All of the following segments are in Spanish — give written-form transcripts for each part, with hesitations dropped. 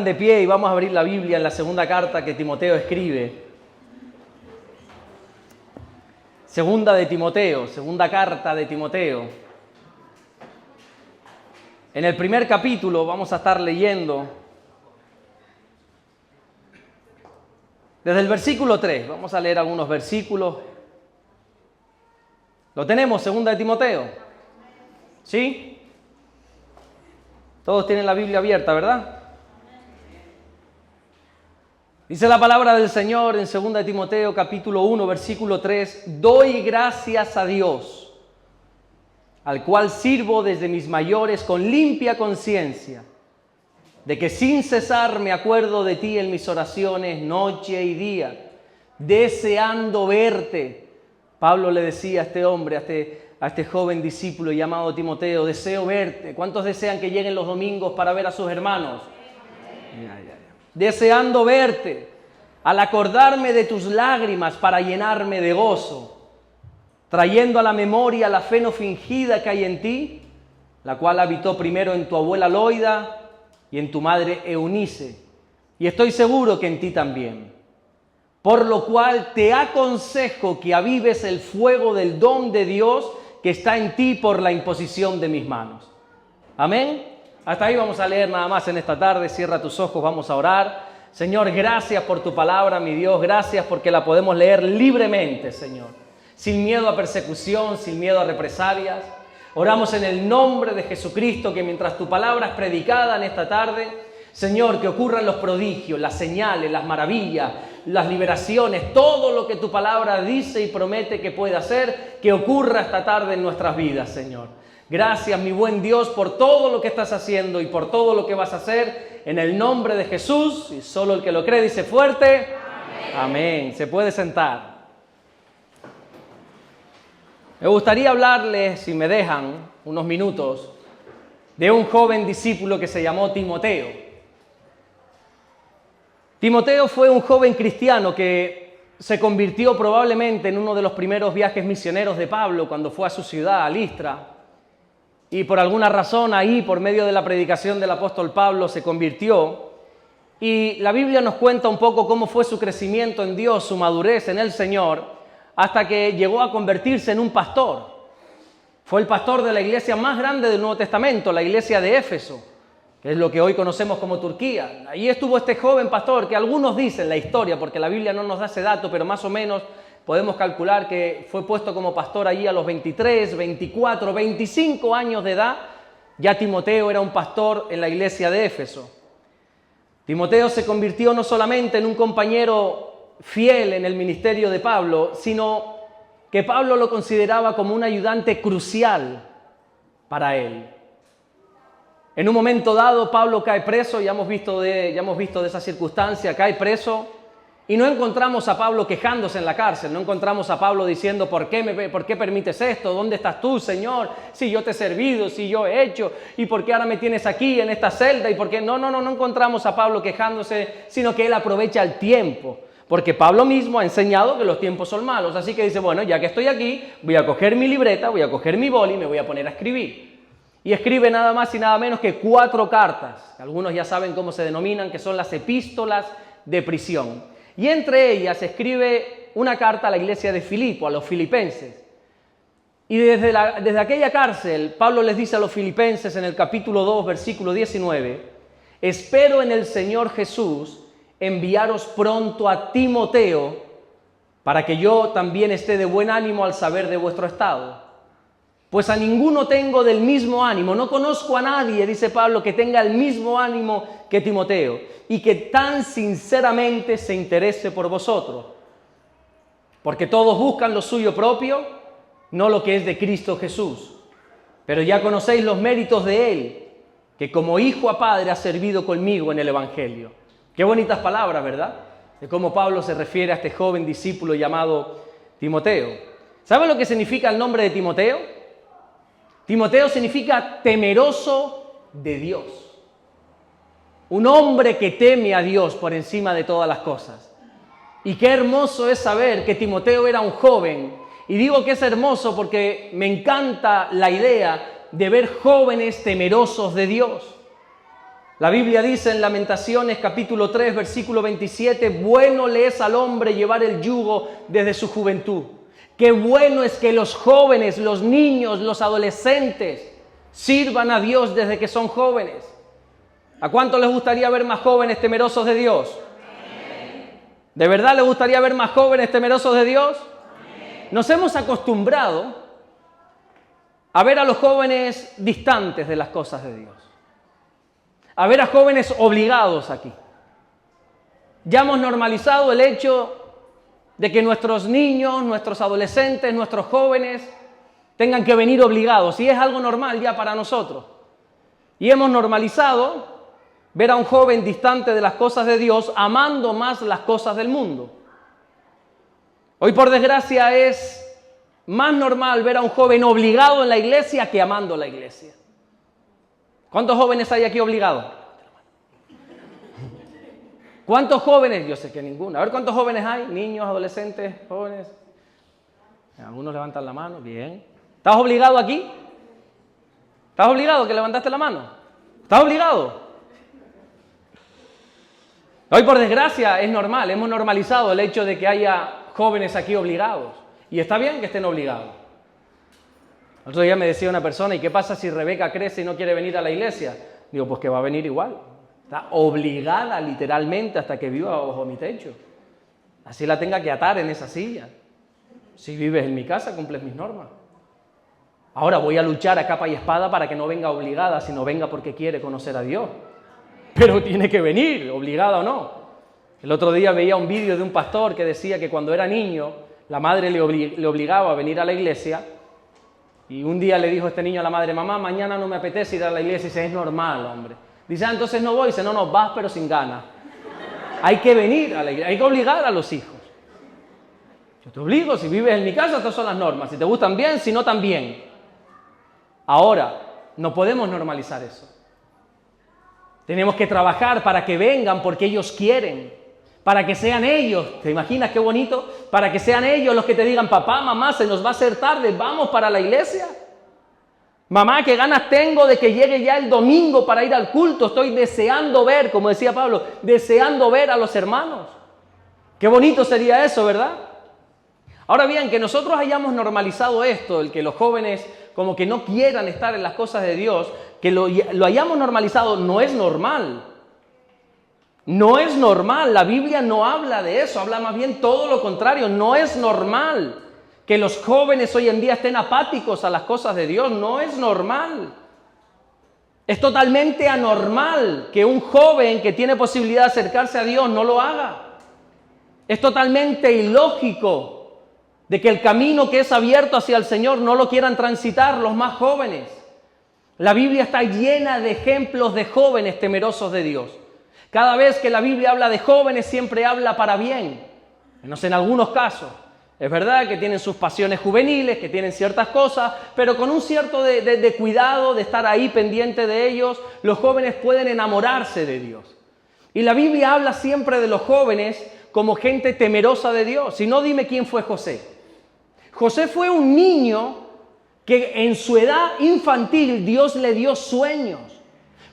pongan de pie y vamos a abrir la Biblia en la segunda carta que Timoteo escribe. Segunda carta de Timoteo. En el primer capítulo vamos a estar leyendo desde el versículo 3. Vamos a leer algunos versículos. ¿Lo tenemos? Segunda de Timoteo. ¿Sí? Todos tienen la Biblia abierta, ¿verdad? Dice la palabra del Señor en 2 de Timoteo capítulo 1, versículo 3. Doy gracias a Dios, al cual sirvo desde mis mayores con limpia conciencia, de que sin cesar me acuerdo de ti en mis oraciones noche y día, deseando verte. Pablo le decía a este hombre, a este joven discípulo llamado Timoteo, deseo verte. ¿Cuántos desean que lleguen los domingos para ver a sus hermanos? Deseando verte, al acordarme de tus lágrimas para llenarme de gozo, trayendo a la memoria la fe no fingida que hay en ti, la cual habitó primero en tu abuela Loida y en tu madre Eunice, y estoy seguro que en ti también. Por lo cual te aconsejo que avives el fuego del don de Dios que está en ti por la imposición de mis manos. Amén. Hasta ahí vamos a leer nada más en esta tarde. Cierra tus ojos, vamos a orar. Señor, gracias por tu palabra, mi Dios. Gracias porque la podemos leer libremente, Señor. Sin miedo a persecución, sin miedo a represalias. Oramos en el nombre de Jesucristo que mientras tu palabra es predicada en esta tarde, Señor, que ocurran los prodigios, las señales, las maravillas, las liberaciones, todo lo que tu palabra dice y promete que puede hacer, que ocurra esta tarde en nuestras vidas, Señor. Gracias, mi buen Dios, por todo lo que estás haciendo y por todo lo que vas a hacer. En el nombre de Jesús, y solo el que lo cree dice fuerte. Amén. Amén. Se puede sentar. Me gustaría hablarles, si me dejan unos minutos, de un joven discípulo que se llamó Timoteo. Timoteo fue un joven cristiano que se convirtió probablemente en uno de los primeros viajes misioneros de Pablo cuando fue a su ciudad, a Listra. Y por alguna razón ahí, por medio de la predicación del apóstol Pablo, se convirtió. Y la Biblia nos cuenta un poco cómo fue su crecimiento en Dios, su madurez en el Señor, hasta que llegó a convertirse en un pastor. Fue el pastor de la iglesia más grande del Nuevo Testamento, la iglesia de Éfeso, que es lo que hoy conocemos como Turquía. Ahí estuvo este joven pastor, que algunos dicen la historia, porque la Biblia no nos da ese dato, pero más o menos podemos calcular que fue puesto como pastor allí a los 23, 24, 25 años de edad. Ya Timoteo era un pastor en la iglesia de Éfeso. Timoteo se convirtió no solamente en un compañero fiel en el ministerio de Pablo, sino que Pablo lo consideraba como un ayudante crucial para él. En un momento dado, Pablo cae preso, ya hemos visto de esa circunstancia, cae preso. Y no encontramos a Pablo quejándose en la cárcel, no encontramos a Pablo diciendo ¿por qué permites esto? ¿Dónde estás tú, Señor? Si yo te he servido, si yo he hecho, ¿y por qué ahora me tienes aquí en esta celda? ¿Y por qué? No encontramos a Pablo quejándose, sino que él aprovecha el tiempo, porque Pablo mismo ha enseñado que los tiempos son malos, así que dice, bueno, ya que estoy aquí, voy a coger mi libreta, voy a coger mi boli y me voy a poner a escribir. Y escribe nada más y nada menos que 4 cartas, algunos ya saben cómo se denominan, que son las epístolas de prisión. Y entre ellas escribe una carta a la iglesia de Filipo, a los filipenses. Y desde aquella cárcel, Pablo les dice a los filipenses en el capítulo 2, versículo 19, espero en el Señor Jesús enviaros pronto a Timoteo, para que yo también esté de buen ánimo al saber de vuestro estado. Pues a ninguno tengo del mismo ánimo, no conozco a nadie, dice Pablo, que tenga el mismo ánimo que Timoteo y que tan sinceramente se interese por vosotros. Porque todos buscan lo suyo propio, no lo que es de Cristo Jesús. Pero ya conocéis los méritos de Él, que como hijo a padre ha servido conmigo en el Evangelio. Qué bonitas palabras, ¿verdad? De cómo Pablo se refiere a este joven discípulo llamado Timoteo. ¿Saben lo que significa el nombre de Timoteo? Timoteo significa temeroso de Dios. Un hombre que teme a Dios por encima de todas las cosas. Y qué hermoso es saber que Timoteo era un joven. Y digo que es hermoso porque me encanta la idea de ver jóvenes temerosos de Dios. La Biblia dice en Lamentaciones capítulo 3, versículo 27, bueno le es al hombre llevar el yugo desde su juventud. Qué bueno es que los jóvenes, los niños, los adolescentes sirvan a Dios desde que son jóvenes. ¿A cuánto les gustaría ver más jóvenes temerosos de Dios? ¿De verdad les gustaría ver más jóvenes temerosos de Dios? Nos hemos acostumbrado a ver a los jóvenes distantes de las cosas de Dios. A ver a jóvenes obligados aquí. Ya hemos normalizado el hecho de que nuestros niños, nuestros adolescentes, nuestros jóvenes tengan que venir obligados. Y es algo normal ya para nosotros. Y hemos normalizado ver a un joven distante de las cosas de Dios, amando más las cosas del mundo. Hoy, por desgracia, es más normal ver a un joven obligado en la iglesia que amando la iglesia. ¿Cuántos jóvenes hay aquí obligados? ¿Cuántos jóvenes? Yo sé que ninguno. A ver, ¿cuántos jóvenes hay? Niños, adolescentes, jóvenes. Algunos levantan la mano. Bien. ¿Estás obligado aquí? ¿Estás obligado que levantaste la mano? ¿Estás obligado? Hoy, por desgracia, es normal. Hemos normalizado el hecho de que haya jóvenes aquí obligados. Y está bien que estén obligados. El otro día me decía una persona, ¿y qué pasa si Rebeca crece y no quiere venir a la iglesia? Digo, pues que va a venir igual. Está obligada literalmente hasta que viva bajo mi techo. Así la tenga que atar en esa silla. Si vives en mi casa, cumples mis normas. Ahora voy a luchar a capa y espada para que no venga obligada, sino venga porque quiere conocer a Dios. Pero tiene que venir, obligada o no. El otro día veía un vídeo de un pastor que decía que cuando era niño, la madre le obligaba a venir a la iglesia. Y un día le dijo este niño a la madre, mamá, mañana no me apetece ir a la iglesia. Y dice, es normal, hombre. Dice, entonces no voy. Dice, no, vas, pero sin ganas. Hay que venir a la iglesia, hay que obligar a los hijos. Yo te obligo, si vives en mi casa, estas son las normas. Si te gustan bien, si no, también. Ahora, no podemos normalizar eso. Tenemos que trabajar para que vengan porque ellos quieren. Para que sean ellos, ¿te imaginas qué bonito? Para que sean ellos los que te digan, papá, mamá, se nos va a hacer tarde, vamos para la iglesia. Mamá, qué ganas tengo de que llegue ya el domingo para ir al culto, estoy deseando ver, como decía Pablo, deseando ver a los hermanos. Qué bonito sería eso, ¿verdad? Ahora bien, que nosotros hayamos normalizado esto, el que los jóvenes como que no quieran estar en las cosas de Dios, que lo hayamos normalizado, no es normal. No es normal, la Biblia no habla de eso, habla más bien todo lo contrario. No es normal que los jóvenes hoy en día estén apáticos a las cosas de Dios, no es normal. Es totalmente anormal que un joven que tiene posibilidad de acercarse a Dios no lo haga. Es totalmente ilógico de que el camino que es abierto hacia el Señor no lo quieran transitar los más jóvenes. La Biblia está llena de ejemplos de jóvenes temerosos de Dios. Cada vez que la Biblia habla de jóvenes, siempre habla para bien, menos en algunos casos. Es verdad que tienen sus pasiones juveniles, que tienen ciertas cosas, pero con un cierto de cuidado, de estar ahí pendiente de ellos, los jóvenes pueden enamorarse de Dios. Y la Biblia habla siempre de los jóvenes como gente temerosa de Dios. Si no, dime quién fue José. José fue un niño que en su edad infantil Dios le dio sueños.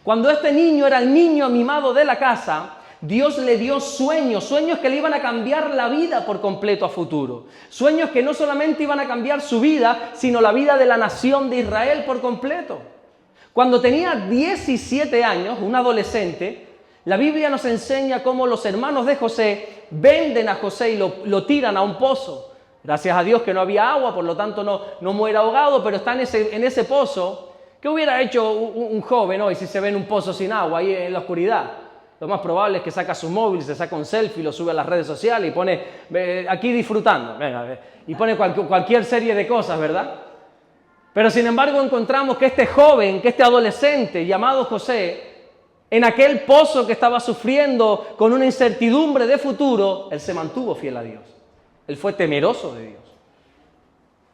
Cuando este niño era el niño mimado de la casa, Dios le dio sueños, sueños que le iban a cambiar la vida por completo a futuro. Sueños que no solamente iban a cambiar su vida, sino la vida de la nación de Israel por completo. Cuando tenía 17 años, un adolescente, la Biblia nos enseña cómo los hermanos de José venden a José y lo tiran a un pozo. Gracias a Dios que no había agua, por lo tanto no muere ahogado, pero está en ese pozo. ¿Qué hubiera hecho un joven hoy si se ve en un pozo sin agua, ahí en la oscuridad? Lo más probable es que saca su móvil, se saca un selfie, lo sube a las redes sociales y pone aquí disfrutando, y pone cualquier serie de cosas, ¿verdad? Pero sin embargo encontramos que este joven, que este adolescente llamado José, en aquel pozo que estaba sufriendo con una incertidumbre de futuro, él se mantuvo fiel a Dios. Él fue temeroso de Dios.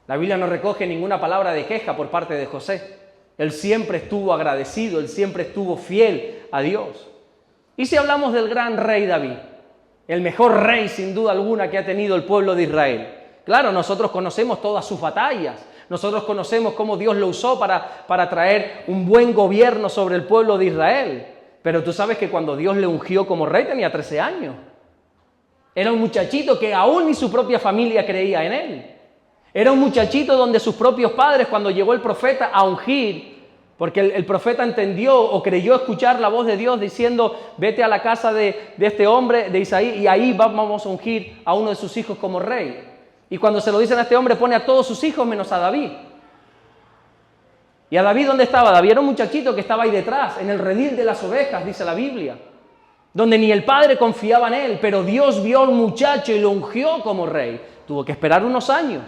La Biblia no recoge ninguna palabra de queja por parte de José. Él siempre estuvo agradecido, él siempre estuvo fiel a Dios. Y si hablamos del gran rey David, el mejor rey sin duda alguna que ha tenido el pueblo de Israel. Claro, nosotros conocemos todas sus batallas, nosotros conocemos cómo Dios lo usó para traer un buen gobierno sobre el pueblo de Israel. Pero tú sabes que cuando Dios le ungió como rey tenía 13 años. Era un muchachito que aún ni su propia familia creía en él. Era un muchachito donde sus propios padres, cuando llegó el profeta a ungir, porque el profeta entendió o creyó escuchar la voz de Dios diciendo, vete a la casa de este hombre, de Isaí, y ahí vamos a ungir a uno de sus hijos como rey. Y cuando se lo dicen a este hombre, pone a todos sus hijos menos a David. ¿Y a David dónde estaba? David era un muchachito que estaba ahí detrás, en el redil de las ovejas, dice la Biblia, donde ni el padre confiaba en él, pero Dios vio al muchacho y lo ungió como rey. Tuvo que esperar unos años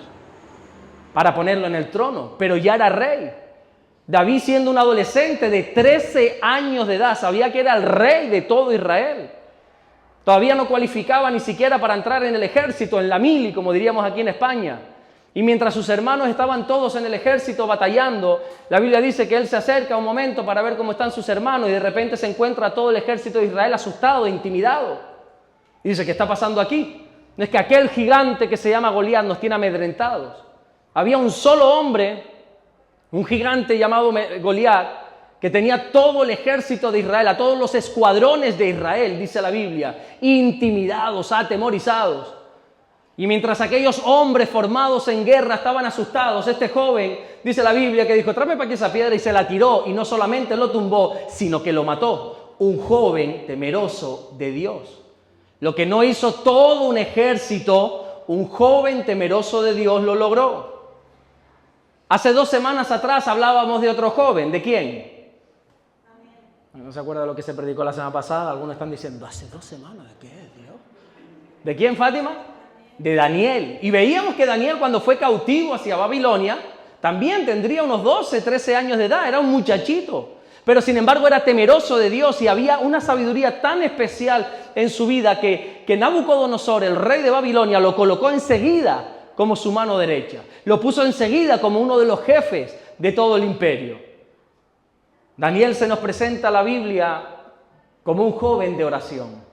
para ponerlo en el trono, pero ya era rey. David, siendo un adolescente de 13 años de edad, sabía que era el rey de todo Israel. Todavía no cualificaba ni siquiera para entrar en el ejército, en la mili, como diríamos aquí en España. Y mientras sus hermanos estaban todos en el ejército batallando, la Biblia dice que él se acerca un momento para ver cómo están sus hermanos y de repente se encuentra todo el ejército de Israel asustado, intimidado. Y dice, ¿qué está pasando aquí? Es que aquel gigante que se llama Goliat nos tiene amedrentados. Había un solo hombre, un gigante llamado Goliat, que tenía todo el ejército de Israel, a todos los escuadrones de Israel, dice la Biblia, intimidados, atemorizados. Y mientras aquellos hombres formados en guerra estaban asustados, este joven, dice la Biblia, que dijo, tráeme para aquí esa piedra, y se la tiró, y no solamente lo tumbó, sino que lo mató. Un joven temeroso de Dios. Lo que no hizo todo un ejército, un joven temeroso de Dios lo logró. Hace 2 semanas atrás hablábamos de otro joven. ¿De quién? ¿No se acuerda de lo que se predicó la semana pasada? Algunos están diciendo, ¿hace 2 semanas? ¿De qué, Dios? ¿De quién, Fátima? De Daniel. Y veíamos que Daniel, cuando fue cautivo hacia Babilonia, también tendría unos 12, 13 años de edad. Era un muchachito. Pero sin embargo era temeroso de Dios y había una sabiduría tan especial en su vida que Nabucodonosor, el rey de Babilonia, lo colocó enseguida como su mano derecha. Lo puso enseguida como uno de los jefes de todo el imperio. Daniel se nos presenta la Biblia como un joven de oración,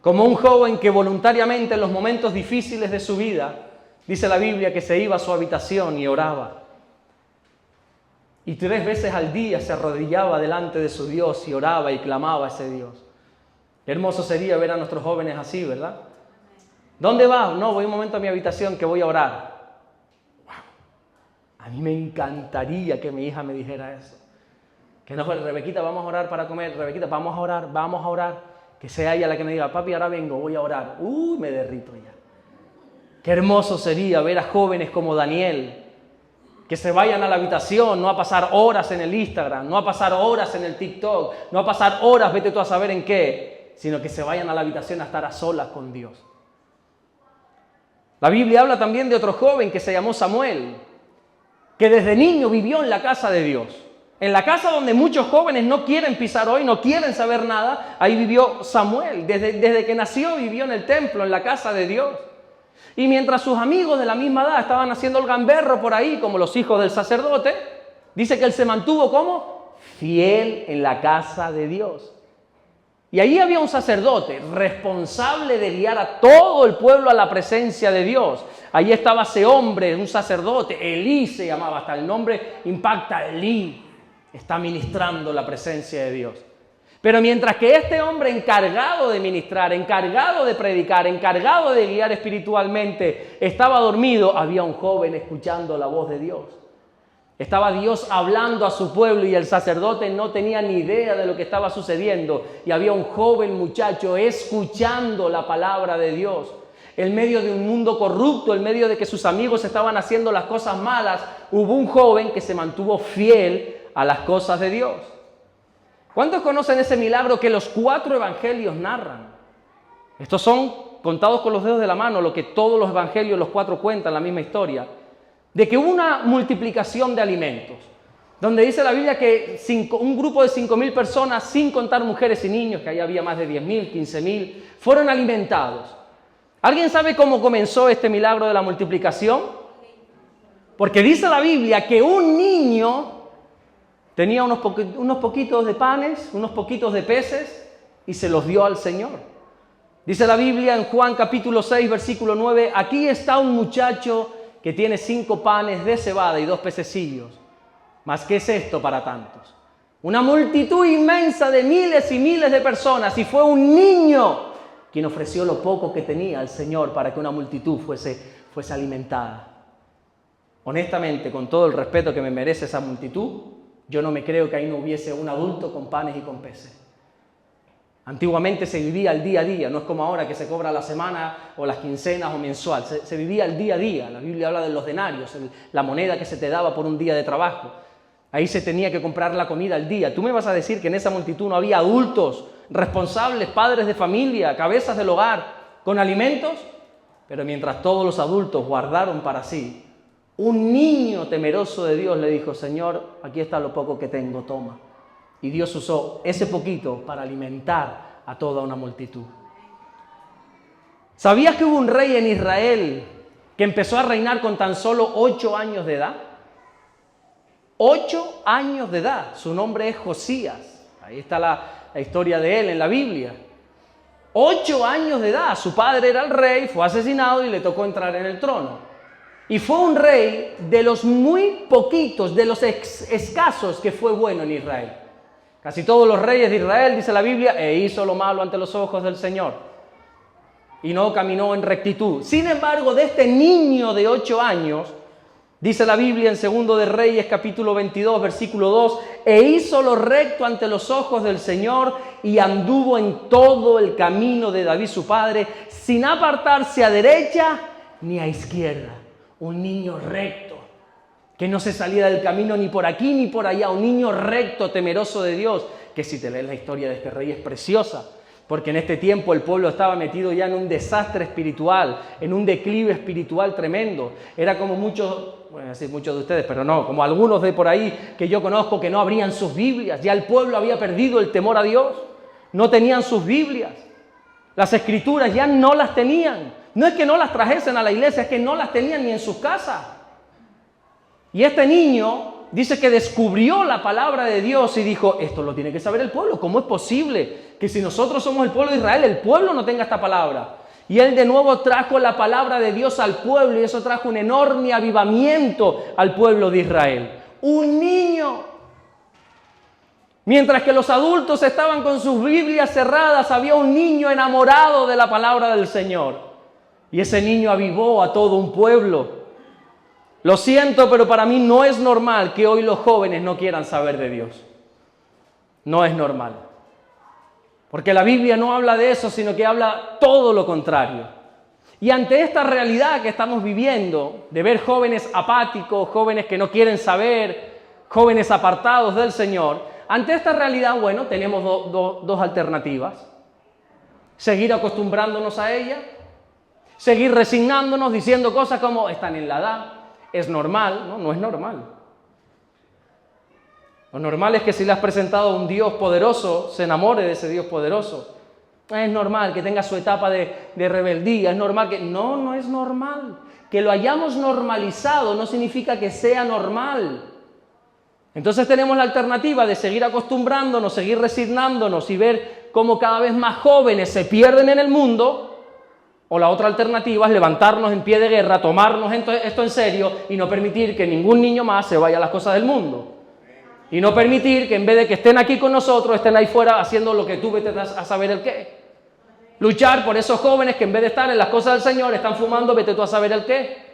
como un joven que voluntariamente en los momentos difíciles de su vida, dice la Biblia que se iba a su habitación y oraba. Y 3 veces al día se arrodillaba delante de su Dios y oraba y clamaba a ese Dios. Qué hermoso sería ver a nuestros jóvenes así, ¿verdad? ¿Dónde vas? No, voy un momento a mi habitación que voy a orar. ¡Wow! A mí me encantaría que mi hija me dijera eso. Que no fuera, Rebequita, vamos a orar para comer. Rebequita, vamos a orar. Que sea ella la que me diga, papi, ahora vengo, voy a orar. Me derrito ya. Qué hermoso sería ver a jóvenes como Daniel, que se vayan a la habitación, no a pasar horas en el Instagram, no a pasar horas en el TikTok, no a pasar horas, vete tú a saber en qué, sino que se vayan a la habitación a estar a solas con Dios. La Biblia habla también de otro joven que se llamó Samuel, que desde niño vivió en la casa de Dios. En la casa donde muchos jóvenes no quieren pisar hoy, no quieren saber nada, ahí vivió Samuel. Desde que nació vivió en el templo, en la casa de Dios. Y mientras sus amigos de la misma edad estaban haciendo el gamberro por ahí, como los hijos del sacerdote, dice que él se mantuvo como fiel en la casa de Dios. Y allí había un sacerdote responsable de guiar a todo el pueblo a la presencia de Dios. Allí estaba ese hombre, un sacerdote, Elí se llamaba, hasta el nombre impacta, Elí. Está ministrando la presencia de Dios. Pero mientras que este hombre encargado de ministrar, encargado de predicar, encargado de guiar espiritualmente, estaba dormido, había un joven escuchando la voz de Dios. Estaba Dios hablando a su pueblo y el sacerdote no tenía ni idea de lo que estaba sucediendo. Y había un joven muchacho escuchando la palabra de Dios. En medio de un mundo corrupto, en medio de que sus amigos estaban haciendo las cosas malas, hubo un joven que se mantuvo fiel a las cosas de Dios. ¿Cuántos conocen ese milagro que los 4 evangelios narran? Estos son contados con los dedos de la mano, lo que todos los evangelios, los 4 cuentan, la misma historia, de que hubo una multiplicación de alimentos, donde dice la Biblia que un grupo de 5.000 personas, sin contar mujeres y niños, que ahí había más de 10.000, 15.000, fueron alimentados. ¿Alguien sabe cómo comenzó este milagro de la multiplicación? Porque dice la Biblia que un niño tenía unos poquitos de panes, unos poquitos de peces y se los dio al Señor. Dice la Biblia en Juan capítulo 6, versículo 9, aquí está un muchacho que tiene 5 panes de cebada y 2 pececillos. ¿Mas qué es esto para tantos? Una multitud inmensa de miles y miles de personas, y fue un niño quien ofreció lo poco que tenía al Señor para que una multitud fuese alimentada. Honestamente, con todo el respeto que me merece esa multitud, yo no me creo que ahí no hubiese un adulto con panes y con peces. Antiguamente se vivía el día a día, no es como ahora que se cobra la semana o las quincenas o mensual, se vivía el día a día. La Biblia habla de los denarios, la moneda que se te daba por un día de trabajo. Ahí se tenía que comprar la comida al día. ¿Tú me vas a decir que en esa multitud no había adultos, responsables, padres de familia, cabezas del hogar, con alimentos? Pero mientras todos los adultos guardaron para sí, un niño temeroso de Dios le dijo: Señor, aquí está lo poco que tengo, toma. Y Dios usó ese poquito para alimentar a toda una multitud. ¿Sabías que hubo un rey en Israel que empezó a reinar con tan solo 8 años de edad? 8 años de edad. Su nombre es Josías. Ahí está la historia de él en la Biblia. 8 años de edad. Su padre era el rey, fue asesinado y le tocó entrar en el trono. Y fue un rey de los muy poquitos, de los escasos que fue bueno en Israel. Casi todos los reyes de Israel, dice la Biblia, hizo lo malo ante los ojos del Señor y no caminó en rectitud. Sin embargo, de este niño de 8 años, dice la Biblia en 2 de Reyes capítulo 22, versículo 2, hizo lo recto ante los ojos del Señor y anduvo en todo el camino de David su padre, sin apartarse a derecha ni a izquierda. Un niño recto, que no se salía del camino ni por aquí ni por allá, un niño recto, temeroso de Dios, que si te lees la historia de este rey es preciosa, porque en este tiempo el pueblo estaba metido ya en un desastre espiritual, en un declive espiritual tremendo. Era como muchos, bueno, decir muchos de ustedes, pero no, como algunos de por ahí que yo conozco que no abrían sus Biblias, ya el pueblo había perdido el temor a Dios, no tenían sus Biblias, las escrituras ya no las tenían. No es que no las trajesen a la iglesia, es que no las tenían ni en sus casas. Y este niño dice que descubrió la palabra de Dios y dijo: esto lo tiene que saber el pueblo. ¿Cómo es posible que si nosotros somos el pueblo de Israel, el pueblo no tenga esta palabra? Y él de nuevo trajo la palabra de Dios al pueblo y eso trajo un enorme avivamiento al pueblo de Israel. Un niño. Mientras que los adultos estaban con sus Biblias cerradas, había un niño enamorado de la palabra del Señor. Y ese niño avivó a todo un pueblo. Lo siento, pero para mí no es normal que hoy los jóvenes no quieran saber de Dios. No es normal. Porque la Biblia no habla de eso, sino que habla todo lo contrario. Y ante esta realidad que estamos viviendo, de ver jóvenes apáticos, jóvenes que no quieren saber, jóvenes apartados del Señor, ante esta realidad, bueno, tenemos dos alternativas. Seguir acostumbrándonos a ella, seguir resignándonos, diciendo cosas como: están en la edad, es normal. No, no es normal. Lo normal es que si le has presentado a un Dios poderoso, se enamore de ese Dios poderoso. Es normal que tenga su etapa de rebeldía, es normal que... No, no es normal. Que lo hayamos normalizado no significa que sea normal. Entonces tenemos la alternativa de seguir acostumbrándonos, seguir resignándonos y ver cómo cada vez más jóvenes se pierden en el mundo. O la otra alternativa es levantarnos en pie de guerra, tomarnos esto en serio y no permitir que ningún niño más se vaya a las cosas del mundo. Y no permitir que en vez de que estén aquí con nosotros, estén ahí fuera haciendo lo que tú vete a saber el qué. Luchar por esos jóvenes que en vez de estar en las cosas del Señor, están fumando, vete tú a saber el qué.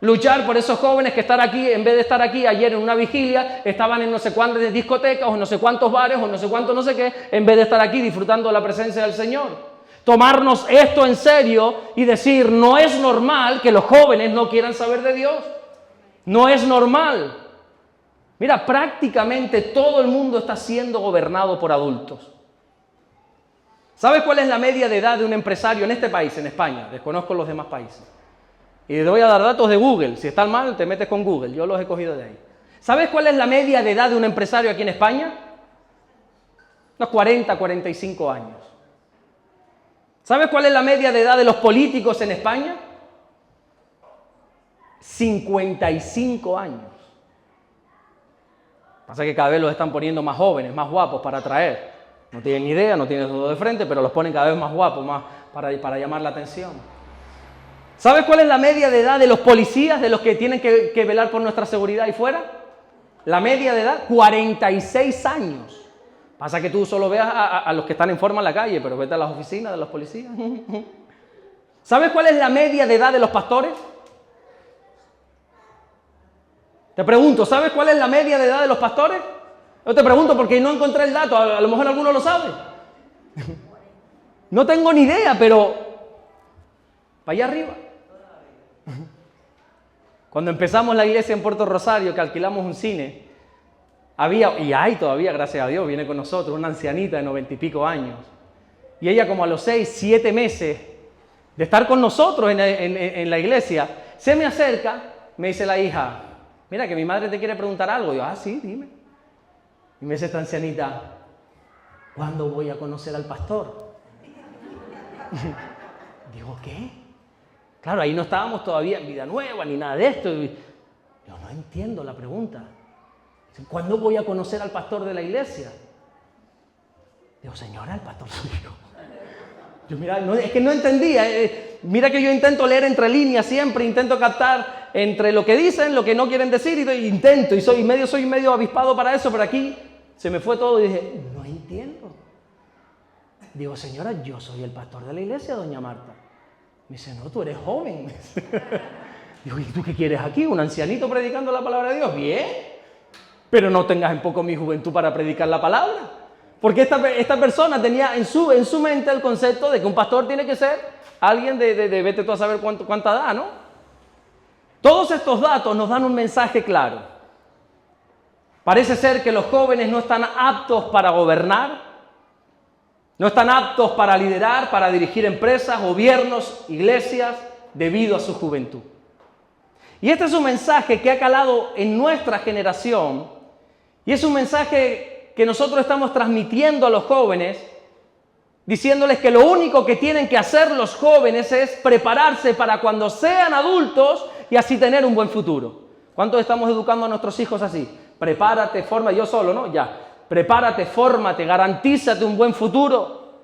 Luchar por esos jóvenes que están aquí, en vez de estar aquí ayer en una vigilia, estaban en no sé cuántas discotecas o no sé cuántos bares o no sé cuánto no sé qué, en vez de estar aquí disfrutando de la presencia del Señor. Tomarnos esto en serio y decir: no es normal que los jóvenes no quieran saber de Dios. No es normal. Mira, prácticamente todo el mundo está siendo gobernado por adultos. ¿Sabes cuál es la media de edad de un empresario en este país, en España? Desconozco los demás países. Y te voy a dar datos de Google. Si están mal, te metes con Google. Yo los he cogido de ahí. ¿Sabes cuál es la media de edad de un empresario aquí en España? Unos 40, 45 años. ¿Sabes cuál es la media de edad de los políticos en España? 55 años. Pasa que cada vez los están poniendo más jóvenes, más guapos para atraer. No tienen ni idea, no tienen todo de frente, pero los ponen cada vez más guapos, más para llamar la atención. ¿Sabes cuál es la media de edad de los policías, de los que tienen que velar por nuestra seguridad ahí fuera? La media de edad, 46 años. Pasa que tú solo veas a los que están en forma en la calle, pero vete a las oficinas de los policías. ¿Sabes cuál es la media de edad de los pastores? Te pregunto, ¿sabes cuál es la media de edad de los pastores? Yo te pregunto porque no encontré el dato, a lo mejor alguno lo sabe. No tengo ni idea, pero para allá arriba. Cuando empezamos la iglesia en Puerto Rosario, que alquilamos un cine, había, y hay todavía, gracias a Dios, viene con nosotros, una ancianita de 90 y pico años. Y ella como a los 6, 7 meses de estar con nosotros en la iglesia, se me acerca, me dice la hija, mira que mi madre te quiere preguntar algo. Yo, sí, dime. Y me dice esta ancianita, ¿cuándo voy a conocer al pastor? Digo, ¿qué? Claro, ahí no estábamos todavía en Vida Nueva ni nada de esto. Yo no entiendo la pregunta. ¿Cuándo voy a conocer al pastor de la iglesia? Digo, señora, el pastor soy yo. Yo, mira, no, es que no entendía. Mira que yo intento leer entre líneas siempre, intento captar entre lo que dicen, lo que no quieren decir, y intento, y soy medio avispado para eso, pero aquí se me fue todo y dije, no entiendo. Digo, señora, yo soy el pastor de la iglesia, doña Marta. Me dice, no, tú eres joven. Digo, ¿y tú qué quieres aquí? ¿Un ancianito predicando la palabra de Dios? Bien, pero no tengas en poco mi juventud para predicar la palabra. Porque esta persona tenía en su mente el concepto de que un pastor tiene que ser alguien de vete tú a saber cuánta edad, ¿no? Todos estos datos nos dan un mensaje claro. Parece ser que los jóvenes no están aptos para gobernar, no están aptos para liderar, para dirigir empresas, gobiernos, iglesias, debido a su juventud. Y este es un mensaje que ha calado en nuestra generación, y es un mensaje que nosotros estamos transmitiendo a los jóvenes, diciéndoles que lo único que tienen que hacer los jóvenes es prepararse para cuando sean adultos y así tener un buen futuro. ¿Cuántos estamos educando a nuestros hijos así? Prepárate, forma, yo solo, ¿no? Ya. Prepárate, fórmate, garantízate un buen futuro.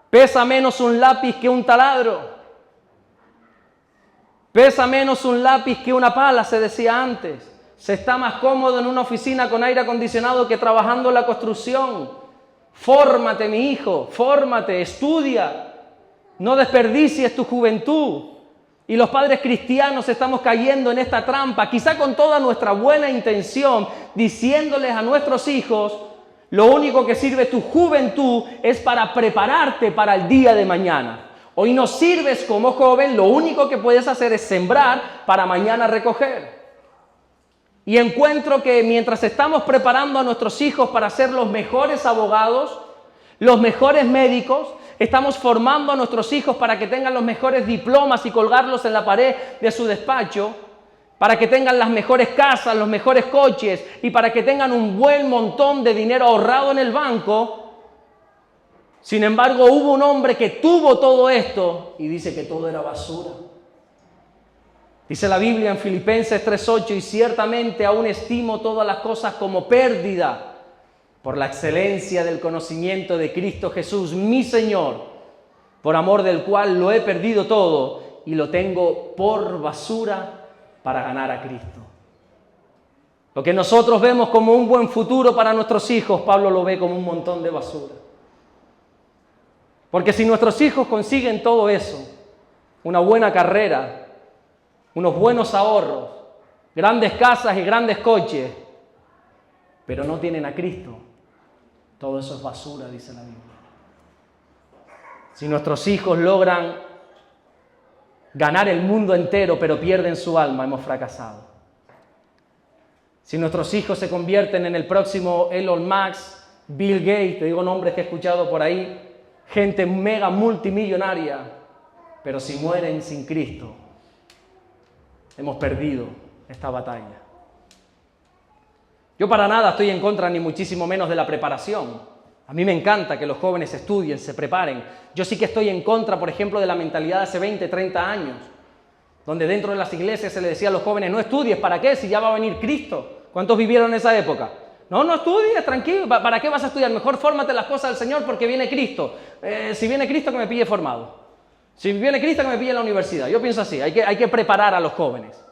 Pesa menos un lápiz que un taladro. Pesa menos un lápiz que una pala, se decía antes. Se está más cómodo en una oficina con aire acondicionado que trabajando en la construcción. Fórmate, mi hijo, fórmate, estudia. No desperdicies tu juventud. Y los padres cristianos estamos cayendo en esta trampa, quizá con toda nuestra buena intención, diciéndoles a nuestros hijos, lo único que sirve tu juventud es para prepararte para el día de mañana. Hoy no sirves como joven, lo único que puedes hacer es sembrar para mañana recoger. Y encuentro que mientras estamos preparando a nuestros hijos para ser los mejores abogados, los mejores médicos, estamos formando a nuestros hijos para que tengan los mejores diplomas y colgarlos en la pared de su despacho, para que tengan las mejores casas, los mejores coches y para que tengan un buen montón de dinero ahorrado en el banco. Sin embargo, hubo un hombre que tuvo todo esto y dice que todo era basura. Dice la Biblia en Filipenses 3:8, y ciertamente aún estimo todas las cosas como pérdida por la excelencia del conocimiento de Cristo Jesús, mi Señor, por amor del cual lo he perdido todo y lo tengo por basura para ganar a Cristo. Lo que nosotros vemos como un buen futuro para nuestros hijos, Pablo lo ve como un montón de basura. Porque si nuestros hijos consiguen todo eso, una buena carrera, unos buenos ahorros, grandes casas y grandes coches, pero no tienen a Cristo, todo eso es basura, dice la Biblia. Si nuestros hijos logran ganar el mundo entero, pero pierden su alma, hemos fracasado. Si nuestros hijos se convierten en el próximo Elon Musk, Bill Gates, te digo nombres que he escuchado por ahí, gente mega multimillonaria, pero si mueren sin Cristo, hemos perdido esta batalla. Yo para nada estoy en contra, ni muchísimo menos, de la preparación. A mí me encanta que los jóvenes estudien, se preparen. Yo sí que estoy en contra, por ejemplo, de la mentalidad de hace 20, 30 años, donde dentro de las iglesias se le decía a los jóvenes, no estudies, ¿para qué? Si ya va a venir Cristo. ¿Cuántos vivieron en esa época? No estudies, tranquilo, ¿para qué vas a estudiar? Mejor fórmate las cosas del Señor porque viene Cristo. Si viene Cristo, que me pille formado. Si viene Cristo, que me pille en la universidad. Yo pienso así, hay que preparar a los jóvenes.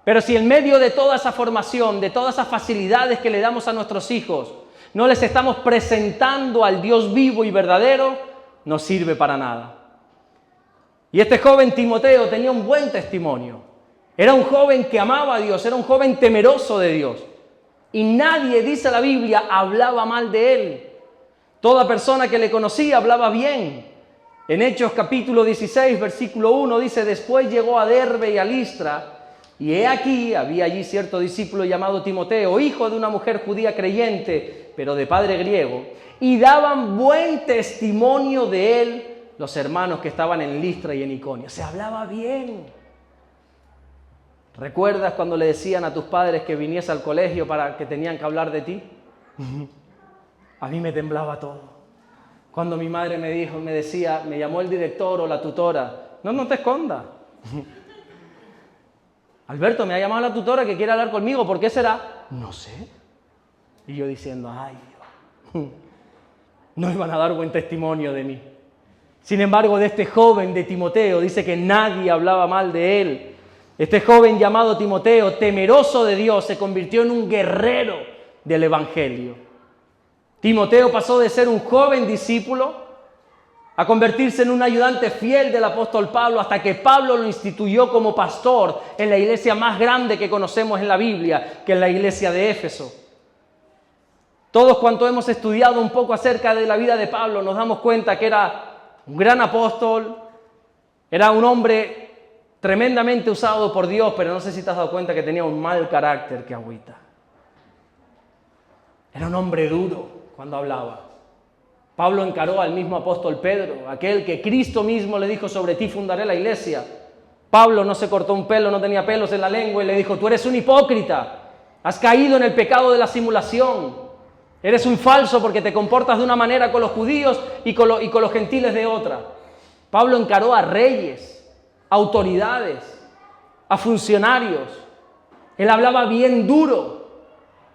Pero si en medio de toda esa formación, de todas esas facilidades que le damos a nuestros hijos, no les estamos presentando al Dios vivo y verdadero, no sirve para nada. Y este joven Timoteo tenía un buen testimonio. Era un joven que amaba a Dios, era un joven temeroso de Dios. Y nadie, dice la Biblia, hablaba mal de él. Toda persona que le conocía hablaba bien. En Hechos capítulo 16, versículo 1 dice: después llegó a Derbe y a Listra, y he aquí, había allí cierto discípulo llamado Timoteo, hijo de una mujer judía creyente, pero de padre griego, y daban buen testimonio de él los hermanos que estaban en Listra y en Iconio. Se hablaba bien. ¿Recuerdas cuando le decían a tus padres que viniese al colegio para que tenían que hablar de ti? A mí me temblaba todo. Cuando mi madre me decía, me llamó el director o la tutora, no te escondas. Alberto, me ha llamado la tutora que quiere hablar conmigo, ¿por qué será? No sé. Y yo diciendo, ay Dios, no iban a dar buen testimonio de mí. Sin embargo, de este joven de Timoteo, dice que nadie hablaba mal de él. Este joven llamado Timoteo, temeroso de Dios, se convirtió en un guerrero del Evangelio. Timoteo pasó de ser un joven discípulo a convertirse en un ayudante fiel del apóstol Pablo, hasta que Pablo lo instituyó como pastor en la iglesia más grande que conocemos en la Biblia, que es la iglesia de Éfeso. Todos cuantos hemos estudiado un poco acerca de la vida de Pablo, nos damos cuenta que era un gran apóstol, era un hombre tremendamente usado por Dios, pero no sé si te has dado cuenta que tenía un mal carácter que agüita. Era un hombre duro cuando hablaba. Pablo encaró al mismo apóstol Pedro, aquel que Cristo mismo le dijo: sobre ti fundaré la iglesia. Pablo no se cortó un pelo, no tenía pelos en la lengua y le dijo: tú eres un hipócrita, has caído en el pecado de la simulación, eres un falso porque te comportas de una manera con los judíos y con los gentiles de otra. Pablo encaró a reyes, a autoridades, a funcionarios. Él hablaba bien duro.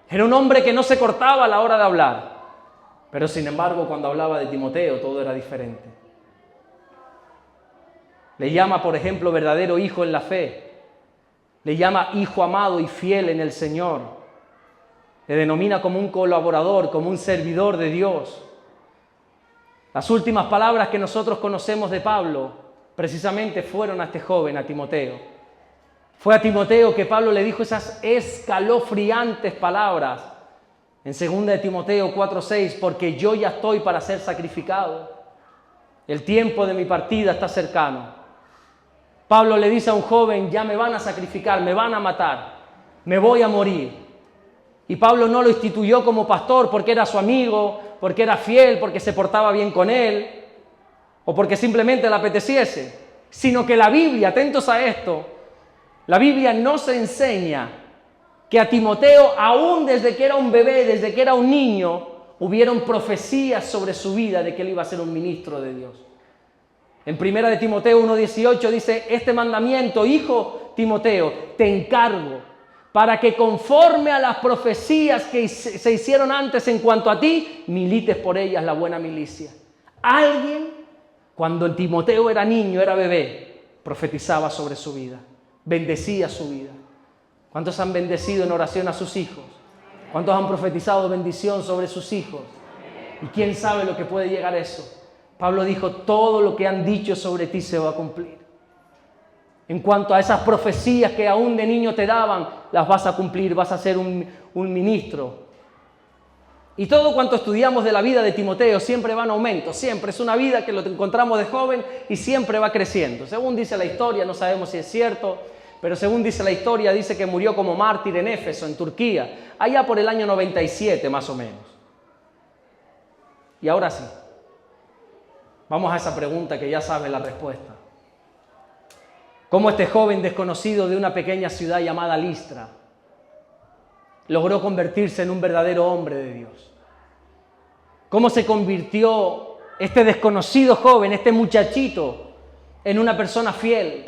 Era un hombre que no se cortaba a la hora de hablar. Pero sin embargo, cuando hablaba de Timoteo, todo era diferente. Le llama, por ejemplo, verdadero hijo en la fe. Le llama hijo amado y fiel en el Señor. Le denomina como un colaborador, como un servidor de Dios. Las últimas palabras que nosotros conocemos de Pablo precisamente fueron a este joven, a Timoteo. Fue a Timoteo que Pablo le dijo esas escalofriantes palabras en 2 de Timoteo 4:6, porque yo ya estoy para ser sacrificado. El tiempo de mi partida está cercano. Pablo le dice a un joven: ya me van a sacrificar, me van a matar, me voy a morir. Y Pablo no lo instituyó como pastor porque era su amigo, porque era fiel, porque se portaba bien con él, o porque simplemente le apeteciese, sino que la Biblia, atentos a esto, la Biblia nos enseña que a Timoteo, aún desde que era un bebé, desde que era un niño, hubieron profecías sobre su vida de que él iba a ser un ministro de Dios. En 1 de Timoteo 1:18 dice: este mandamiento, hijo Timoteo, te encargo, para que conforme a las profecías que se hicieron antes en cuanto a ti, milites por ellas la buena milicia. Alguien, cuando Timoteo era niño, era bebé, profetizaba sobre su vida, bendecía su vida. ¿Cuántos han bendecido en oración a sus hijos? ¿Cuántos han profetizado bendición sobre sus hijos? Y quién sabe lo que puede llegar a eso. Pablo dijo: todo lo que han dicho sobre ti se va a cumplir. En cuanto a esas profecías que aún de niño te daban, las vas a cumplir, vas a ser un ministro. Y todo cuanto estudiamos de la vida de Timoteo siempre va en aumento, siempre. Es una vida que lo encontramos de joven y siempre va creciendo. Según dice la historia, no sabemos si es cierto, pero según dice la historia, dice que murió como mártir en Éfeso, en Turquía, allá por el año 97 más o menos. Y ahora sí, vamos a esa pregunta que ya sabes la respuesta. ¿Cómo este joven desconocido de una pequeña ciudad llamada Listra logró convertirse en un verdadero hombre de Dios? ¿Cómo se convirtió este desconocido joven, este muchachito, en una persona fiel,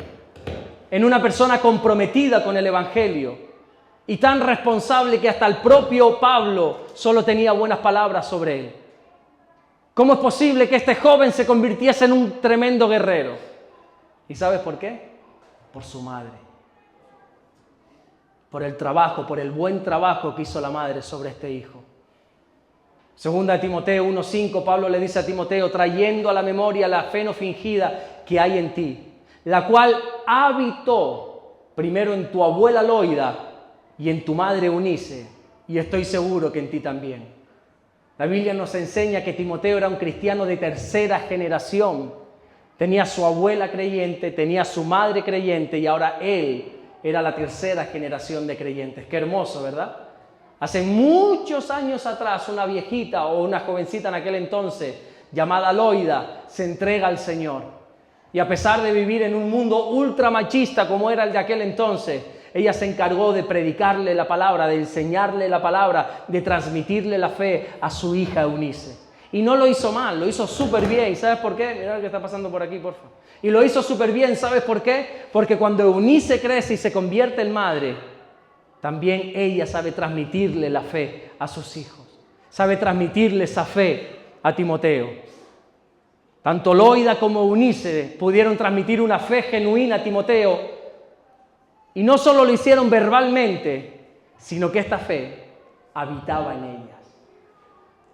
en una persona comprometida con el Evangelio y tan responsable que hasta el propio Pablo solo tenía buenas palabras sobre él? ¿Cómo es posible que este joven se convirtiese en un tremendo guerrero? ¿Y sabes por qué? Por su madre. por el trabajo, por el buen trabajo que hizo la madre sobre este hijo. Segunda de Timoteo 1:5, Pablo le dice a Timoteo, trayendo a la memoria la fe no fingida que hay en ti, la cual habitó primero en tu abuela Loida y en tu madre Eunice, y estoy seguro que en ti también. La Biblia nos enseña que Timoteo era un cristiano de tercera generación. Tenía su abuela creyente, tenía su madre creyente y ahora él era la tercera generación de creyentes. Qué hermoso, ¿verdad? Hace muchos años atrás, una viejita o una jovencita en aquel entonces, llamada Loida, se entrega al Señor. Y a pesar de vivir en un mundo ultra machista como era el de aquel entonces, ella se encargó de predicarle la palabra, de enseñarle la palabra, de transmitirle la fe a su hija Eunice. Y no lo hizo mal, lo hizo súper bien. ¿Sabes por qué? Mirá lo que está pasando por aquí, por favor. Y lo hizo súper bien, ¿sabes por qué? Porque cuando Eunice crece y se convierte en madre, también ella sabe transmitirle la fe a sus hijos. Sabe transmitirle esa fe a Timoteo. Tanto Loida como Eunice pudieron transmitir una fe genuina a Timoteo. Y no solo lo hicieron verbalmente, sino que esta fe habitaba en ellas.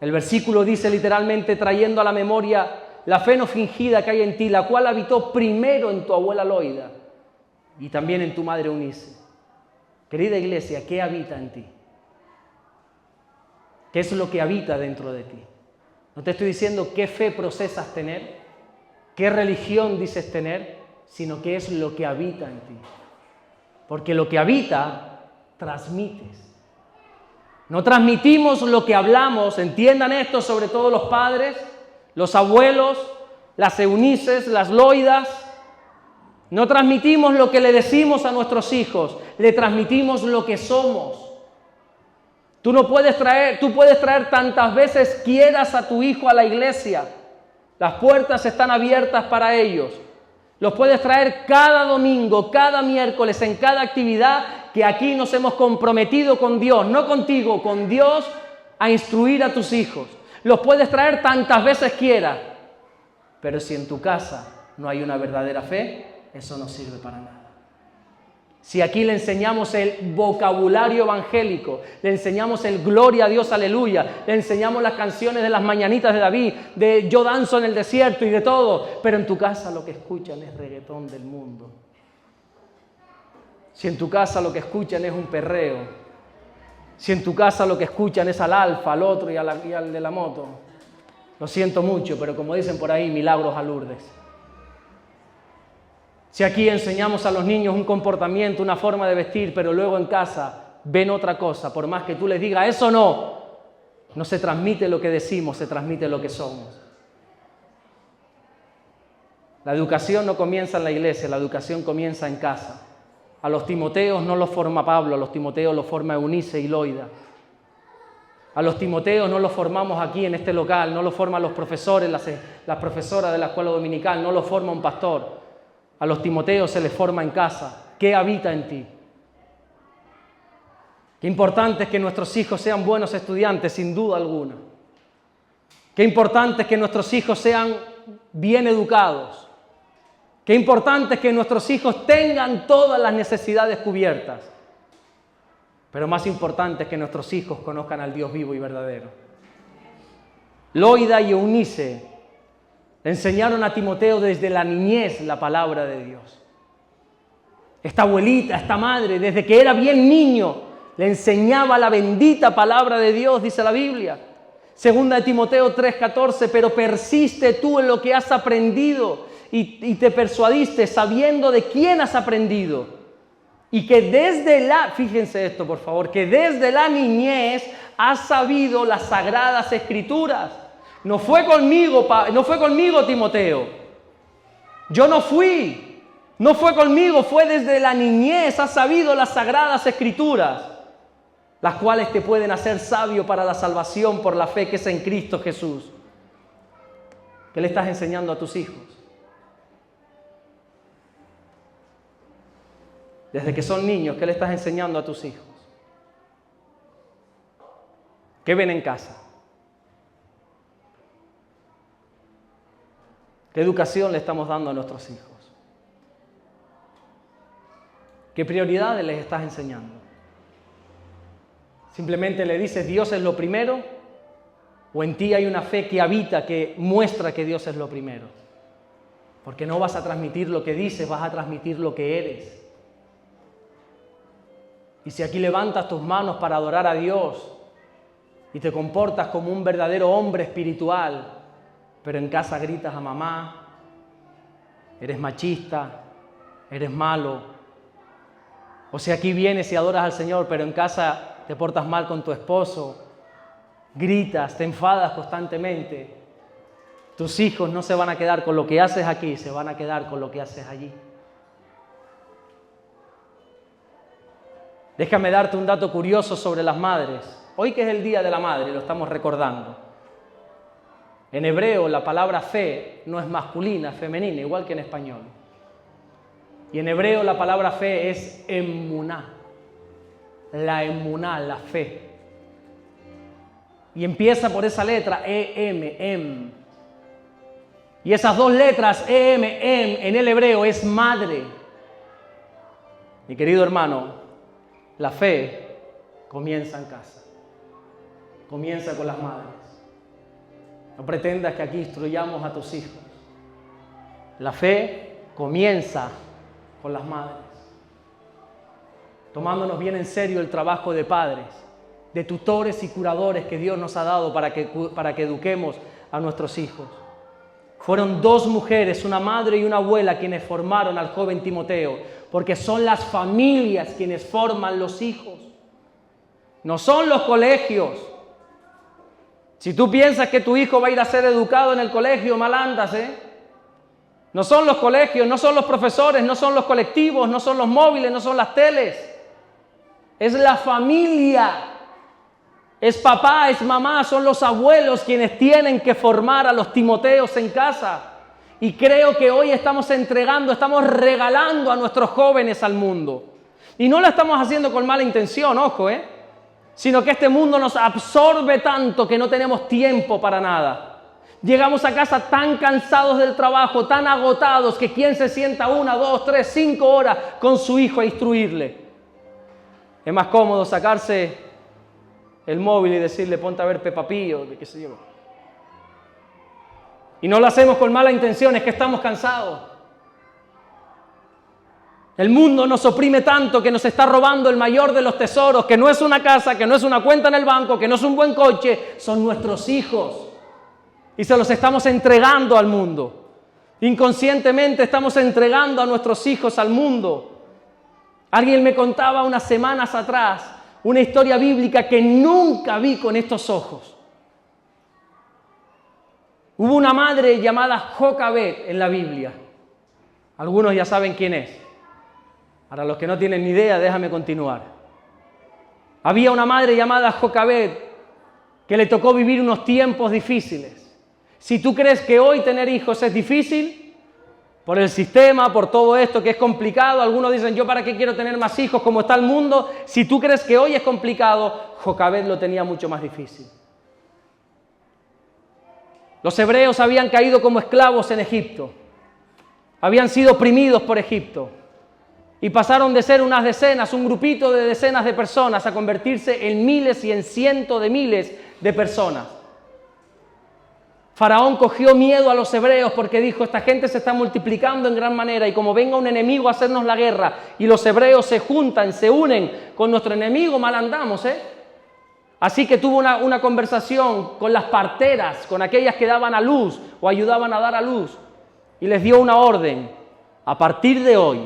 El versículo dice literalmente, trayendo a la memoria la fe no fingida que hay en ti, la cual habitó primero en tu abuela Loida y también en tu madre Eunice. Querida iglesia, ¿qué habita en ti? ¿Qué es lo que habita dentro de ti? No te estoy diciendo qué fe procesas tener, qué religión dices tener, sino qué es lo que habita en ti. Porque lo que habita, transmites. No transmitimos lo que hablamos, entiendan esto, sobre todo los padres, los abuelos, las Eunices, las Loidas. No transmitimos lo que le decimos a nuestros hijos, le transmitimos lo que somos. Tú puedes traer tantas veces quieras a tu hijo a la iglesia. Las puertas están abiertas para ellos. Los puedes traer cada domingo, cada miércoles, en cada actividad que aquí nos hemos comprometido con Dios, no contigo, con Dios, a instruir a tus hijos. Los puedes traer tantas veces quieras, pero si en tu casa no hay una verdadera fe, eso no sirve para nada. Si aquí le enseñamos el vocabulario evangélico, le enseñamos el gloria a Dios, aleluya, le enseñamos las canciones de las mañanitas de David, de yo danzo en el desierto y de todo, pero en tu casa lo que escuchan es reggaetón del mundo. Si en tu casa lo que escuchan es un perreo, si en tu casa lo que escuchan es al alfa, al otro y al de la moto, lo siento mucho, pero como dicen por ahí, milagros a Lourdes. Si aquí enseñamos a los niños un comportamiento, una forma de vestir, pero luego en casa ven otra cosa, por más que tú les digas, eso no se transmite lo que decimos, se transmite lo que somos. La educación no comienza en la iglesia, la educación comienza en casa. A los Timoteos no los forma Pablo, a los Timoteos los forma Eunice y Loida. A los Timoteos no los formamos aquí en este local, no los forman los profesores, las profesoras de la escuela dominical, no los forma un pastor. A los Timoteos se les forma en casa. ¿Qué habita en ti? Qué importante es que nuestros hijos sean buenos estudiantes, sin duda alguna. Qué importante es que nuestros hijos sean bien educados. Qué importante es que nuestros hijos tengan todas las necesidades cubiertas. Pero más importante es que nuestros hijos conozcan al Dios vivo y verdadero. Loida y Eunice enseñaron a Timoteo desde la niñez la palabra de Dios. Esta abuelita, esta madre, desde que era bien niño, le enseñaba la bendita palabra de Dios, dice la Biblia. Segunda de Timoteo 3:14, pero persiste tú en lo que has aprendido y te persuadiste sabiendo de quién has aprendido. Y que fíjense esto por favor, que desde la niñez has sabido las sagradas escrituras. No fue conmigo, Timoteo. Yo no fui. No fue conmigo, fue desde la niñez. Has sabido las sagradas escrituras, las cuales te pueden hacer sabio para la salvación por la fe que es en Cristo Jesús. ¿Qué le estás enseñando a tus hijos? Desde que son niños, ¿qué le estás enseñando a tus hijos? ¿Qué ven en casa? ¿Qué educación le estamos dando a nuestros hijos? ¿Qué prioridades les estás enseñando? Simplemente le dices Dios es lo primero, o en ti hay una fe que habita, que muestra que Dios es lo primero. Porque no vas a transmitir lo que dices, vas a transmitir lo que eres. Y si aquí levantas tus manos para adorar a Dios y te comportas como un verdadero hombre espiritual, pero en casa gritas a mamá, eres machista, eres malo. O si aquí vienes y adoras al Señor, pero en casa te portas mal con tu esposo, gritas, te enfadas constantemente, tus hijos no se van a quedar con lo que haces aquí, se van a quedar con lo que haces allí. Déjame darte un dato curioso sobre las madres. Hoy que es el Día de la Madre, lo estamos recordando. En hebreo la palabra fe no es masculina, es femenina, igual que en español. Y en hebreo la palabra fe es emuná. La emuná, la fe. Y empieza por esa letra, em. Y esas dos letras, em, en el hebreo es madre. Mi querido hermano, la fe comienza en casa. Comienza con las madres. No pretendas que aquí instruyamos a tus hijos. La fe comienza con las madres. Tomándonos bien en serio el trabajo de padres, de tutores y curadores que Dios nos ha dado para que eduquemos a nuestros hijos. Fueron dos mujeres, una madre y una abuela, quienes formaron al joven Timoteo, porque son las familias quienes forman los hijos. No son los colegios. Si tú piensas que tu hijo va a ir a ser educado en el colegio, mal andas, No son los colegios, no son los profesores, no son los colectivos, no son los móviles, no son las teles. Es la familia. Es papá, es mamá, son los abuelos quienes tienen que formar a los Timoteos en casa. Y creo que hoy estamos regalando a nuestros jóvenes al mundo. Y no lo estamos haciendo con mala intención, ojo, sino que este mundo nos absorbe tanto que no tenemos tiempo para nada. Llegamos a casa tan cansados del trabajo, tan agotados, que quién se sienta 1, 2, 3, 5 horas con su hijo a instruirle. Es más cómodo sacarse el móvil y decirle ponte a ver Peppa Pig o qué sé yo. Y no lo hacemos con mala intención, es que estamos cansados. El mundo nos oprime tanto que nos está robando el mayor de los tesoros, que no es una casa, que no es una cuenta en el banco, que no es un buen coche, son nuestros hijos. Y se los estamos entregando al mundo. Inconscientemente estamos entregando a nuestros hijos al mundo. Alguien me contaba unas semanas atrás una historia bíblica que nunca vi con estos ojos. Hubo una madre llamada Jocabed en la Biblia. Algunos ya saben quién es. Para los que no tienen ni idea, déjame continuar. Había una madre llamada Jocabed que le tocó vivir unos tiempos difíciles. Si tú crees que hoy tener hijos es difícil, por el sistema, por todo esto que es complicado, algunos dicen, ¿yo para qué quiero tener más hijos como está el mundo? Si tú crees que hoy es complicado, Jocabed lo tenía mucho más difícil. Los hebreos habían caído como esclavos en Egipto. Habían sido oprimidos por Egipto. Y pasaron de ser unas decenas, un grupito de decenas de personas, a convertirse en miles y en cientos de miles de personas. Faraón cogió miedo a los hebreos porque dijo, esta gente se está multiplicando en gran manera y como venga un enemigo a hacernos la guerra y los hebreos se juntan, se unen con nuestro enemigo, mal andamos, Así que tuvo una conversación con las parteras, con aquellas que daban a luz o ayudaban a dar a luz, y les dio una orden: a partir de hoy,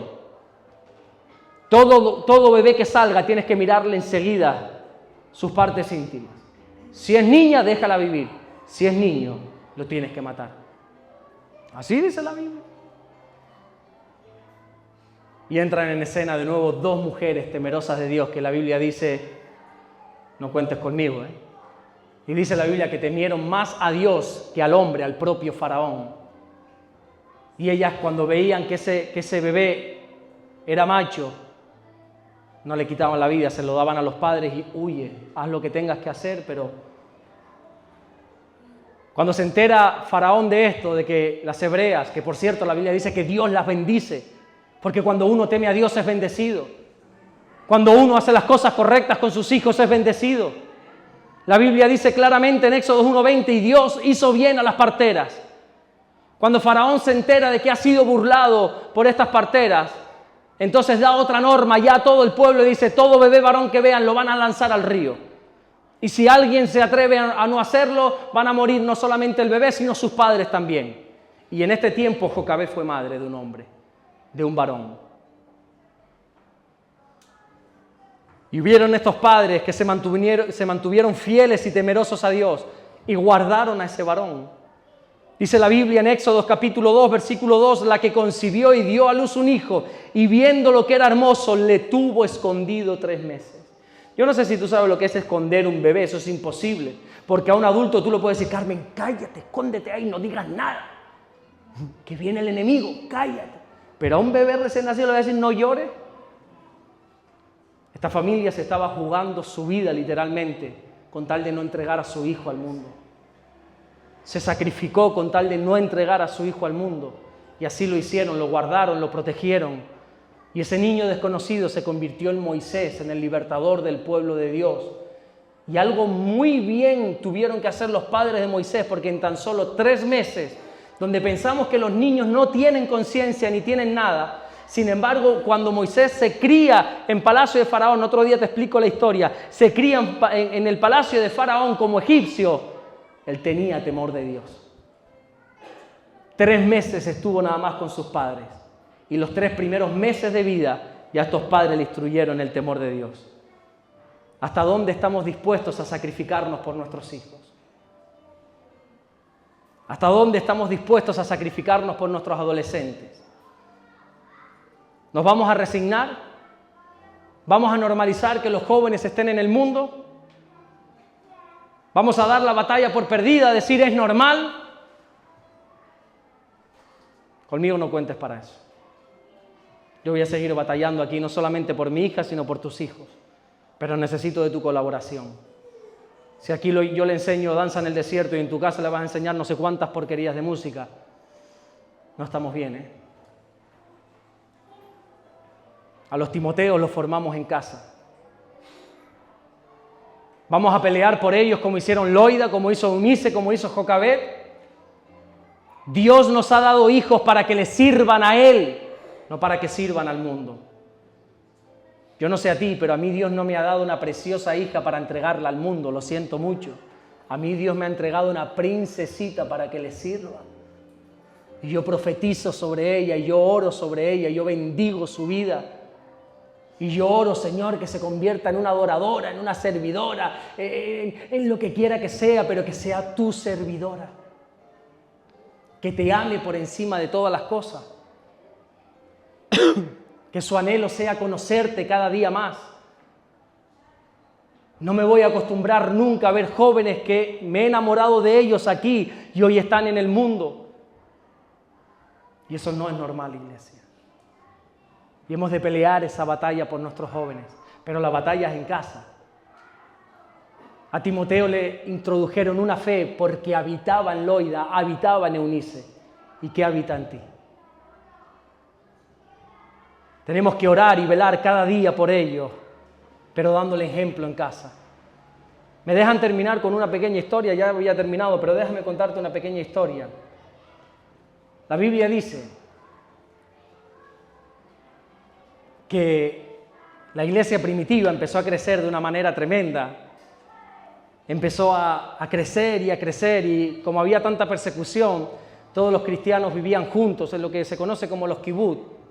todo bebé que salga tienes que mirarle enseguida sus partes íntimas. Si es niña, déjala vivir. Si es niño, lo tienes que matar. Así dice la Biblia. Y entran en escena de nuevo dos mujeres temerosas de Dios, que la Biblia dice, no cuentes conmigo, Y dice la Biblia que temieron más a Dios que al hombre, al propio Faraón. Y ellas, cuando veían que ese bebé era macho, no le quitaban la vida, se lo daban a los padres y huye, haz lo que tengas que hacer, pero... Cuando se entera Faraón de esto, de que las hebreas, que por cierto la Biblia dice que Dios las bendice, porque cuando uno teme a Dios es bendecido. Cuando uno hace las cosas correctas con sus hijos es bendecido. La Biblia dice claramente en Éxodo 1:20, y Dios hizo bien a las parteras. Cuando Faraón se entera de que ha sido burlado por estas parteras, entonces da otra norma ya a todo el pueblo y dice, todo bebé varón que vean lo van a lanzar al río. Y si alguien se atreve a no hacerlo, van a morir no solamente el bebé, sino sus padres también. Y en este tiempo Jocabed fue madre de un hombre, de un varón. Y hubieron estos padres que se mantuvieron fieles y temerosos a Dios y guardaron a ese varón. Dice la Biblia en Éxodo capítulo 2, versículo 2, la que concibió y dio a luz un hijo, y viendo lo que era hermoso, le tuvo escondido 3 meses. Yo no sé si tú sabes lo que es esconder un bebé, eso es imposible. Porque a un adulto tú le puedes decir, Carmen, cállate, escóndete ahí, no digas nada. Que viene el enemigo, cállate. Pero a un bebé recién nacido le voy a decir, no llores. Esta familia se estaba jugando su vida literalmente con tal de no entregar a su hijo al mundo. Se sacrificó con tal de no entregar a su hijo al mundo. Y así lo hicieron, lo guardaron, lo protegieron. Y ese niño desconocido se convirtió en Moisés, en el libertador del pueblo de Dios. Y algo muy bien tuvieron que hacer los padres de Moisés, porque en tan solo 3 meses, donde pensamos que los niños no tienen conciencia ni tienen nada, sin embargo, cuando Moisés se cría en palacio de Faraón, otro día te explico la historia, se cría en el palacio de Faraón como egipcio, él tenía temor de Dios. 3 meses estuvo nada más con sus padres. Y los 3 primeros meses de vida, ya estos padres le instruyeron el temor de Dios. ¿Hasta dónde estamos dispuestos a sacrificarnos por nuestros hijos? ¿Hasta dónde estamos dispuestos a sacrificarnos por nuestros adolescentes? ¿Nos vamos a resignar? ¿Vamos a normalizar que los jóvenes estén en el mundo? ¿Vamos a dar la batalla por perdida, a decir es normal? Conmigo no cuentes para eso. Yo voy a seguir batallando aquí no solamente por mi hija, sino por tus hijos. Pero necesito de tu colaboración. Si aquí yo le enseño danza en el desierto y en tu casa le vas a enseñar no sé cuántas porquerías de música, no estamos bien, ¿eh? A los Timoteos los formamos en casa. Vamos a pelear por ellos como hicieron Loida, como hizo Eunice, como hizo Jocabed. Dios nos ha dado hijos para que le sirvan a Él, no para que sirvan al mundo. Yo no sé a ti, pero a mí Dios no me ha dado una preciosa hija para entregarla al mundo, lo siento mucho. A mí Dios me ha entregado una princesita para que le sirva. Y yo profetizo sobre ella, y yo oro sobre ella, y yo bendigo su vida. Y yo oro, Señor, que se convierta en una adoradora, en una servidora, en lo que quiera que sea, pero que sea tu servidora. Que te ame por encima de todas las cosas. Que su anhelo sea conocerte cada día más. No me voy a acostumbrar nunca a ver jóvenes que me he enamorado de ellos aquí y hoy están en el mundo. Y eso no es normal, iglesia. Y hemos de pelear esa batalla por nuestros jóvenes, pero la batalla es en casa. A Timoteo le introdujeron una fe porque habitaba en Loida, habitaba en Eunice. ¿Y qué habita en ti? Tenemos que orar y velar cada día por ellos, pero dándole ejemplo en casa. Me dejan terminar con una pequeña historia, ya había terminado, pero déjame contarte una pequeña historia. La Biblia dice que la iglesia primitiva empezó a crecer de una manera tremenda. Empezó a crecer y como había tanta persecución, todos los cristianos vivían juntos en lo que se conoce como los kibutz.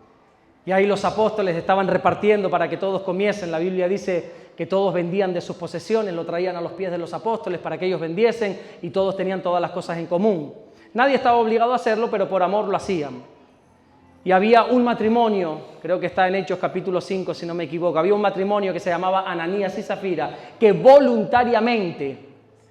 Y ahí los apóstoles estaban repartiendo para que todos comiesen. La Biblia dice que todos vendían de sus posesiones, lo traían a los pies de los apóstoles para que ellos vendiesen y todos tenían todas las cosas en común. Nadie estaba obligado a hacerlo, pero por amor lo hacían. Y había un matrimonio, creo que está en Hechos capítulo 5, si no me equivoco, había un matrimonio que se llamaba Ananías y Zafira, que voluntariamente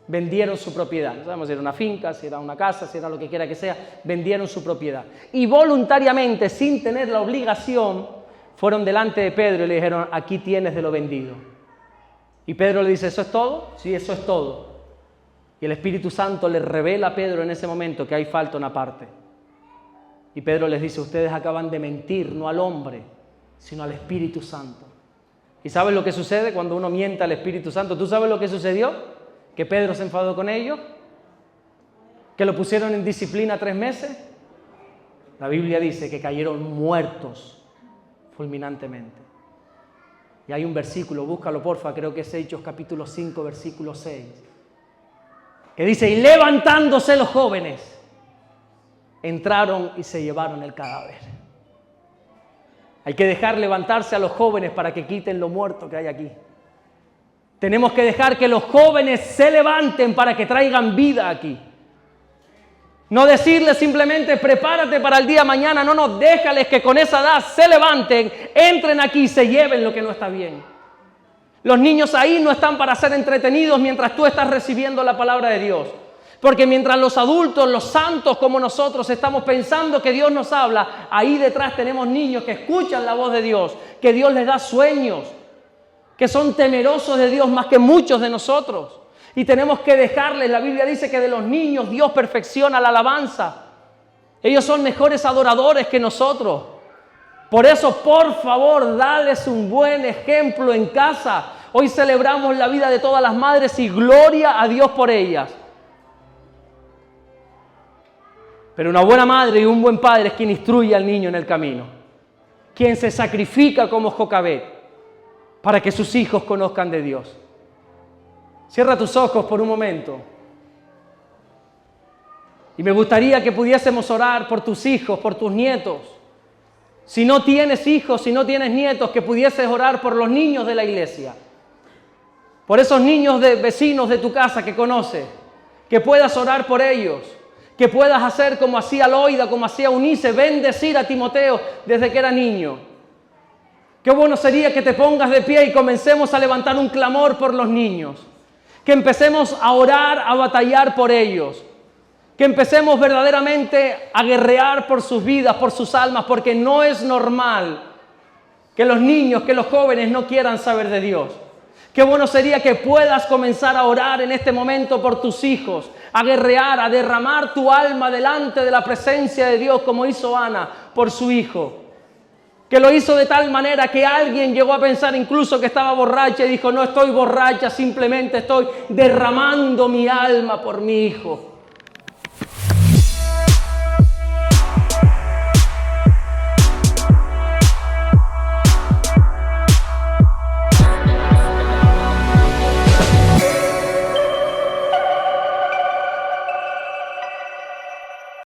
vendieron su propiedad. No sabemos si era una finca, si era una casa, si era lo que quiera que sea, vendieron su propiedad. Y voluntariamente, sin tener la obligación, fueron delante de Pedro y le dijeron, aquí tienes de lo vendido. Y Pedro le dice, ¿eso es todo? Sí, eso es todo. Y el Espíritu Santo le revela a Pedro en ese momento que ahí falta una parte. Y Pedro les dice, ustedes acaban de mentir, no al hombre, sino al Espíritu Santo. ¿Y sabes lo que sucede cuando uno miente al Espíritu Santo? ¿Tú sabes lo que sucedió? Que Pedro se enfadó con ellos, que lo pusieron en disciplina 3 meses. La Biblia dice que cayeron muertos fulminantemente. Y hay un versículo, búscalo porfa, creo que es Hechos capítulo 5, versículo 6, que dice, y levantándose los jóvenes, entraron y se llevaron el cadáver. Hay que dejar levantarse a los jóvenes para que quiten lo muerto que hay aquí. Tenemos que dejar que los jóvenes se levanten para que traigan vida aquí. No decirles simplemente prepárate para el día de mañana, no, déjales que con esa edad se levanten, entren aquí y se lleven lo que no está bien. Los niños ahí no están para ser entretenidos mientras tú estás recibiendo la palabra de Dios. Porque mientras los adultos, los santos como nosotros estamos pensando que Dios nos habla, ahí detrás tenemos niños que escuchan la voz de Dios, que Dios les da sueños, que son temerosos de Dios más que muchos de nosotros. Y tenemos que dejarles, la Biblia dice que de los niños Dios perfecciona la alabanza. Ellos son mejores adoradores que nosotros. Por eso, por favor, dales un buen ejemplo en casa. Hoy celebramos la vida de todas las madres y gloria a Dios por ellas. Pero una buena madre y un buen padre es quien instruye al niño en el camino, quien se sacrifica como Jocabed para que sus hijos conozcan de Dios. Cierra tus ojos por un momento. Y me gustaría que pudiésemos orar por tus hijos, por tus nietos. Si no tienes hijos, si no tienes nietos, que pudieses orar por los niños de la iglesia. Por esos niños de vecinos de tu casa que conoces. Que puedas orar por ellos. Que puedas hacer como hacía Loida, como hacía Eunice, bendecir a Timoteo desde que era niño. Qué bueno sería que te pongas de pie y comencemos a levantar un clamor por los niños. Que empecemos a orar, a batallar por ellos. Que empecemos verdaderamente a guerrear por sus vidas, por sus almas, porque no es normal que los niños, que los jóvenes no quieran saber de Dios. Qué bueno sería que puedas comenzar a orar en este momento por tus hijos, a guerrear, a derramar tu alma delante de la presencia de Dios, como hizo Ana por su hijo. Que lo hizo de tal manera que alguien llegó a pensar incluso que estaba borracha y dijo, no estoy borracha, simplemente estoy derramando mi alma por mi hijo.